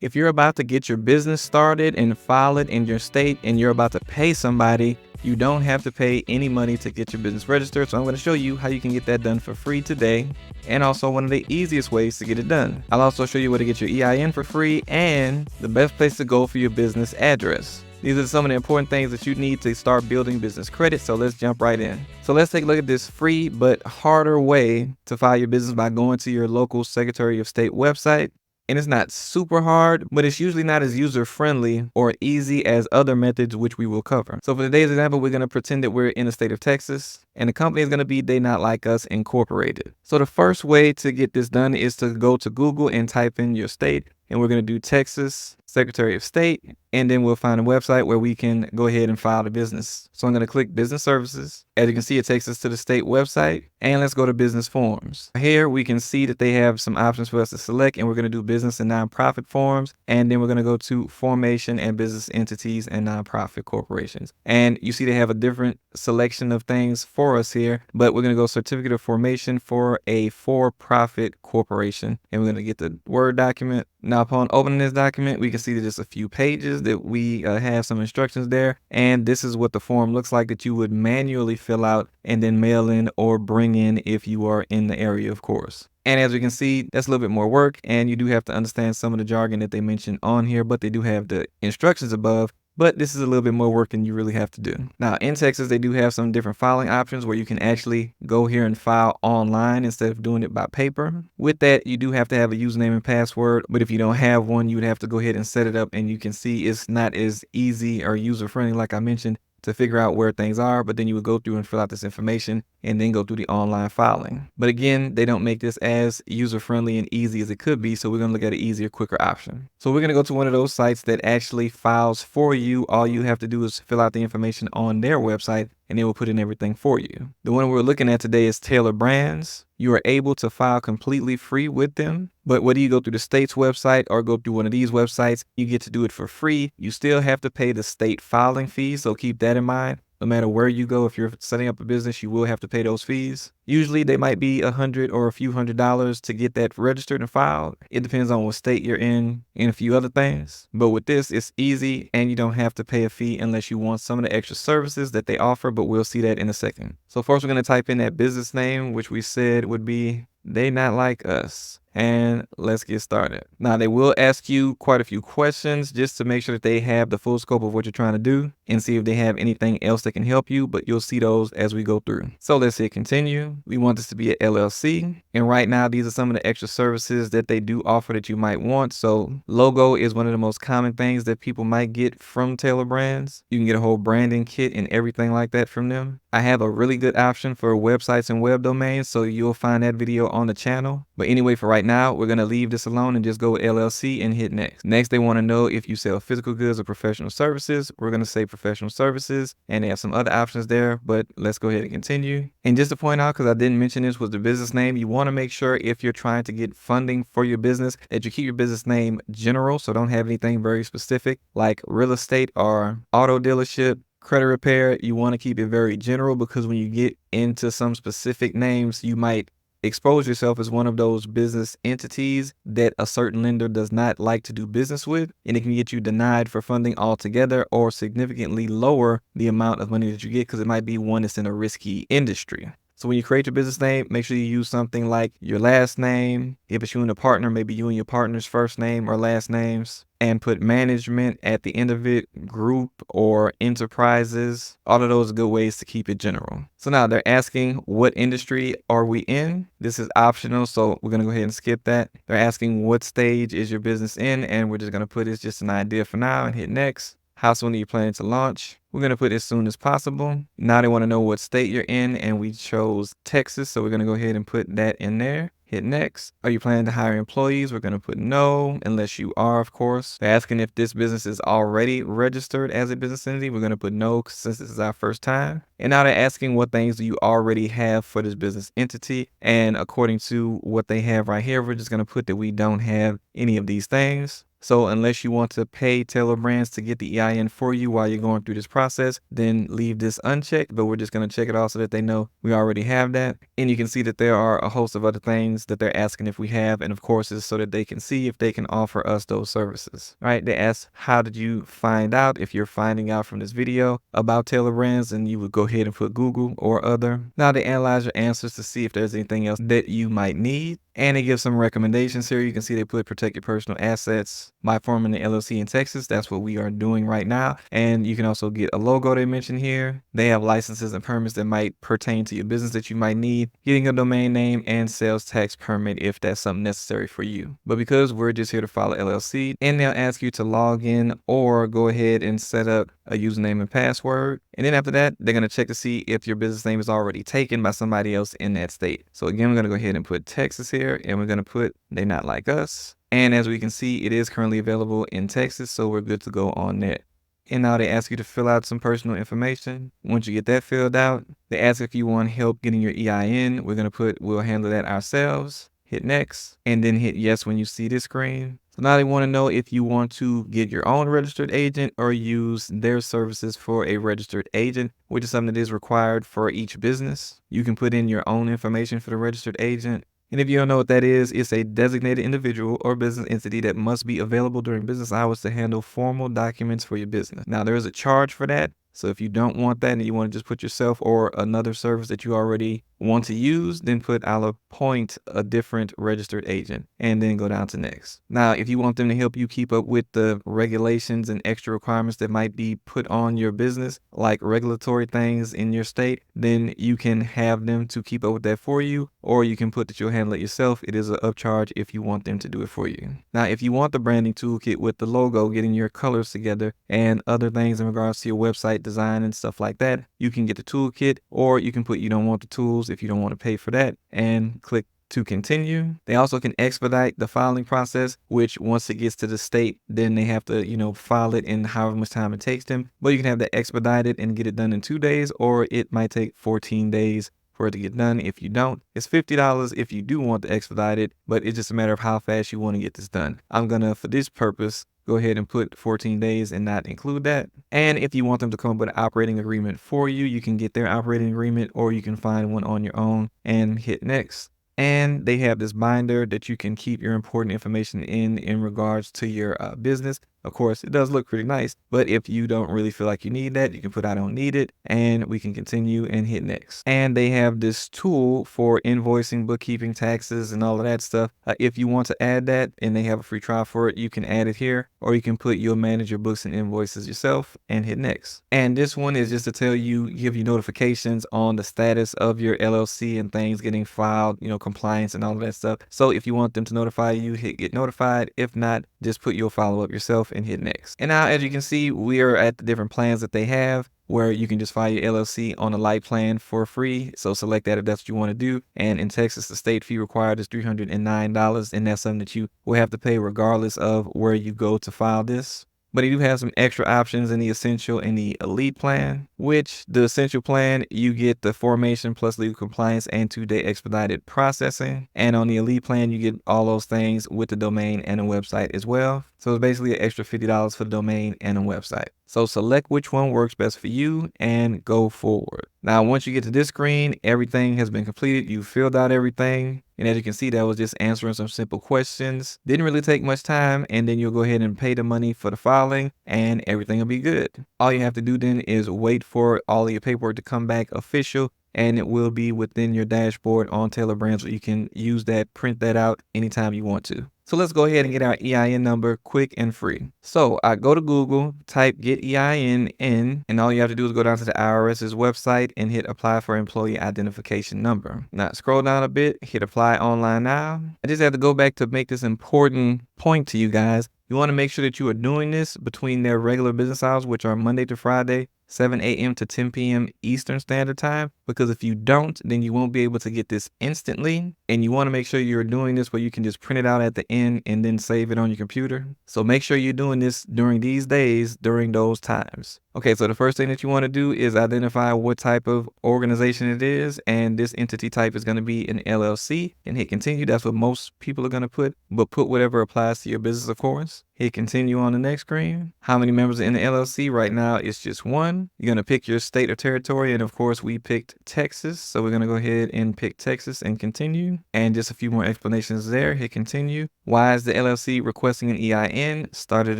If you're about to get your business started and file it in your state and you're about to pay somebody, you don't have to pay any money to get your business registered. So I'm going to show you how you can get that done for free today, and also one of the easiest ways to get it done. I'll also show you where to get your EIN for free and the best place to go for your business address. These are some of the important things that you need to start building business credit, so let's jump right in. So let's take a look at this free but harder way to file your business by going to your local Secretary of State website. And it's not super hard, but it's usually not as user-friendly or easy as other methods, which we will cover. So for today's example, we're going to pretend that we're in the state of Texas, and the company is going to be They Not Like Us Incorporated. So the first way to get this done is to go to Google and type in your state, and we're going to do Texas Secretary of State, and then we'll find a website where we can go ahead and file the business. So I'm going to click Business Services. As you can see, it takes us to the state website, and let's go to Business Forms. Here we can see that they have some options for us to select, and we're going to do business and nonprofit forms, and then we're going to go to formation and business entities and nonprofit corporations. And you see they have a different selection of things for us here, but we're going to go certificate of formation for a for-profit corporation, and we're going to get the Word document. Now, upon opening this document, we can see that just a few pages that we have some instructions there. And this is what the form looks like that you would manually fill out and then mail in or bring in if you are in the area, of course. And as we can see, that's a little bit more work, and you do have to understand some of the jargon that they mentioned on here, but they do have the instructions above. But this is a little bit more work than you really have to do. Now, in Texas, they do have some different filing options where you can actually go here and file online instead of doing it by paper. With that, you do have to have a username and password. But if you don't have one, you would have to go ahead and set it up. And you can see it's not as easy or user-friendly, like I mentioned, to figure out where things are, but then you would go through and fill out this information and then go through the online filing. But again, they don't make this as user-friendly and easy as it could be, so we're going to look at an easier, quicker option. So we're going to go to one of those sites that actually files for you. All you have to do is fill out the information on their website, and they will put in everything for you. The one we're looking at today is Tailor Brands. You are able to file completely free with them, but whether you go through the state's website or go through one of these websites, you get to do it for free. You still have to pay the state filing fees, so keep that in mind. No matter where you go, if you're setting up a business, you will have to pay those fees. Usually they might be $100 or a few $100s to get that registered and filed. It depends on what state you're in and a few other things. But with this, it's easy and you don't have to pay a fee unless you want some of the extra services that they offer, but we'll see that in a second. So first we're going to type in that business name, which we said would be They Not Like Us. And let's get started. Now, they will ask you quite a few questions just to make sure that they have the full scope of what you're trying to do and see if they have anything else that can help you, but you'll see those as we go through. So let's hit continue. We want this to be an LLC. And right now, these are some of the extra services that they do offer that you might want. So logo is one of the most common things that people might get from Tailor Brands. You can get a whole branding kit and everything like that from them. I have a really good option for websites and web domains, so you'll find that video on the channel. But anyway, for right now, we're going to leave this alone and just go with LLC and hit next. Next, they want to know if you sell physical goods or professional services. We're going to say professional services, and they have some other options there, but let's go ahead and continue. And just to point out, because I didn't mention this, was the business name. You want to make sure if you're trying to get funding for your business that you keep your business name general, so don't have anything very specific like real estate or auto dealership, credit repair. You want to keep it very general, because when you get into some specific names, you might expose yourself as one of those business entities that a certain lender does not like to do business with, and it can get you denied for funding altogether or significantly lower the amount of money that you get, because it might be one that's in a risky industry. So when you create your business name, make sure you use something like your last name. If it's you and a partner, maybe you and your partner's first name or last names, and put management at the end of it, group or enterprises. All of those are good ways to keep it general. So now they're asking what industry are we in? This is optional, so we're going to go ahead and skip that. They're asking what stage is your business in, and we're just going to put it's just an idea for now and hit next. How soon are you planning to launch? We're going to put as soon as possible. Now they want to know what state you're in, and we chose Texas, so we're going to go ahead and put that in there. Hit next. Are you planning to hire employees? We're going to put no, unless you are, of course. They're asking if this business is already registered as a business entity. We're going to put no, since this is our first time. And now they're asking what things do you already have for this business entity. And according to what they have right here, we're just going to put that we don't have any of these things. So unless you want to pay Tailor Brands to get the EIN for you while you're going through this process, then leave this unchecked, but we're just going to check it off so that they know we already have that. And you can see that there are a host of other things that they're asking if we have, and of course it's so that they can see if they can offer us those services. All right, they ask, how did you find out? If you're finding out from this video about Tailor Brands, then you would go ahead and put Google or other. Now they analyze your answers to see if there's anything else that you might need. And they give some recommendations here. You can see they put protect your personal assets by forming the LLC in Texas. That's what we are doing right now. And you can also get a logo they mentioned here. They have licenses and permits that might pertain to your business that you might need, getting a domain name and sales tax permit if that's something necessary for you. But because we're just here to file an LLC, and they'll ask you to log in or go ahead and set up a username and password. And then after that, they're going to check to see if your business name is already taken by somebody else in that state. So again, we're going to go ahead and put Texas here, and we're going to put they not like us. And as we can see, it is currently available in Texas, so we're good to go on that. And now they ask you to fill out some personal information. Once you get that filled out, they ask if you want help getting your EIN. We're going to put, we'll handle that ourselves. Hit next, and then hit yes when you see this screen. So now they want to know if you want to get your own registered agent or use their services for a registered agent, which is something that is required for each business. You can put in your own information for the registered agent. And if you don't know what that is, it's a designated individual or business entity that must be available during business hours to handle formal documents for your business. Now, there is a charge for that. So if you don't want that and you want to just put yourself or another service that you already want to use, then put I'll appoint a different registered agent and then go down to next. Now, if you want them to help you keep up with the regulations and extra requirements that might be put on your business, like regulatory things in your state, then you can have them to keep up with that for you, or you can put that you'll handle it yourself. It is an upcharge if you want them to do it for you. Now, if you want the branding toolkit with the logo, getting your colors together and other things in regards to your website design and stuff like that, you can get the toolkit, or you can put you don't want the tools if you don't want to pay for that, and click to continue. They also can expedite the filing process, which once it gets to the state, then they have to, file it in however much time it takes them. But you can have that expedited and get it done in 2 days, or it might take 14 days for it to get done. If you don't, it's $50 if you do want to expedite it, but it's just a matter of how fast you want to get this done. I'm gonna, for this purpose, go ahead and put 14 days and not include that. And if you want them to come up with an operating agreement for you, you can get their operating agreement, or you can find one on your own and hit next. And they have this binder that you can keep your important information in regards to your business. Of course, it does look pretty nice, but if you don't really feel like you need that, you can put I don't need it, and we can continue and hit next. And they have this tool for invoicing, bookkeeping, taxes, and all of that stuff. If you want to add that, and they have a free trial for it, you can add it here, or you can put you'll manage your books and invoices yourself and hit next. And this one is just to tell you, give you notifications on the status of your LLC and things getting filed, compliance and all of that stuff. So if you want them to notify you, hit get notified. If not, just put your follow up yourself and hit next. And now, as you can see, we are at the different plans that they have, where you can just file your LLC on a light plan for free. So select that if that's what you want to do. And in Texas, the state fee required is $309, and that's something that you will have to pay regardless of where you go to file this. But you do have some extra options in the Essential and the Elite plan, which the Essential plan, you get the formation plus legal compliance and 2-day expedited processing. And on the Elite plan, you get all those things with the domain and a website as well. So it's basically an extra $50 for the domain and a website. So select which one works best for you and go forward. Now, once you get to this screen, everything has been completed. You filled out everything. And as you can see, that was just answering some simple questions. Didn't really take much time. And then you'll go ahead and pay the money for the filing and everything will be good. All you have to do then is wait for all of your paperwork to come back official, and it will be within your dashboard on Tailor Brands, where you can use that, print that out anytime you want to. So let's go ahead and get our EIN number quick and free. So I go to Google, type get EIN in, and all you have to do is go down to the IRS's website and hit apply for employee identification number. Now scroll down a bit, hit apply online now. I just have to go back to make this important point to you guys. You want to make sure that you are doing this between their regular business hours, which are Monday to Friday, 7 a.m. to 10 p.m. Eastern Standard Time. because if you don't, then you won't be able to get this instantly. And you want to make sure you're doing this where you can just print it out at the end and then save it on your computer. So make sure you're doing this during these days, during those times. Okay, so the first thing that you want to do is identify what type of organization it is, and this entity type is going to be an LLC, and hit continue. That's what most people are going to put, but put whatever applies to your business, of course. Hit continue on the next screen. How many members are in the LLC? Right now, it's just one. You're going to pick your state or territory, and of course, we picked Texas, so we're going to go ahead and pick Texas and continue. And just a few more explanations there. Hit continue. Why is the LLC requesting an EIN? Started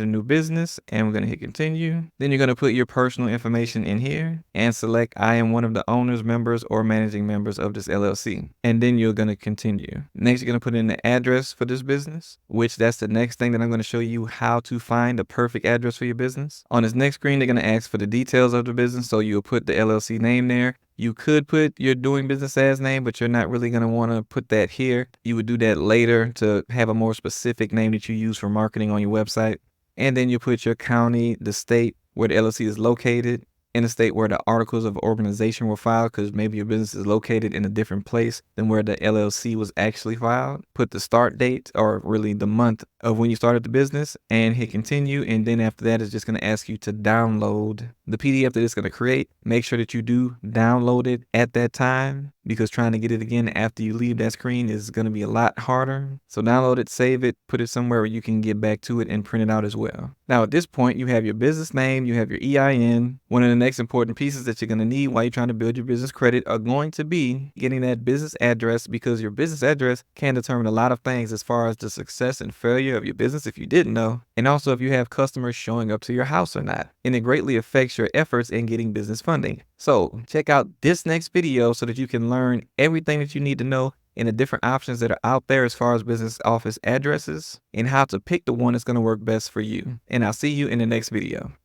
a new business, and we're going to hit continue. Then you're going to put your personal information in here and select I am one of the owners, members, or managing members of this LLC. And then you're going to continue. Next, you're going to put in the address for this business, which that's the next thing that I'm going to show you how to find the perfect address for your business. On this next screen, they're going to ask for the details of the business. So you'll put the LLC name there. You could put your doing business as name, but you're not really going to want to put that here. You would do that later to have a more specific name that you use for marketing on your website. And then you put your county, the state where the LLC is located, in the state where the articles of organization were filed, because maybe your business is located in a different place than where the LLC was actually filed. Put the start date, or really the month of when you started the business, and hit continue. And then after that, it's just going to ask you to download the PDF that it's going to create. Make sure that you do download it at that time, because trying to get it again after you leave that screen is going to be a lot harder. So download it, save it, put it somewhere where you can get back to it and print it out as well. Now at this point, you have your business name, you have your EIN. One of the next important pieces that you're going to need while you're trying to build your business credit are going to be getting that business address, because your business address can determine a lot of things as far as the success and failure of your business, if you didn't know, and also if you have customers showing up to your house or not. And it greatly affects your efforts in getting business funding. So check out this next video so that you can learn everything that you need to know and the different options that are out there as far as business office addresses, and how to pick the one that's going to work best for you. And I'll see you in the next video.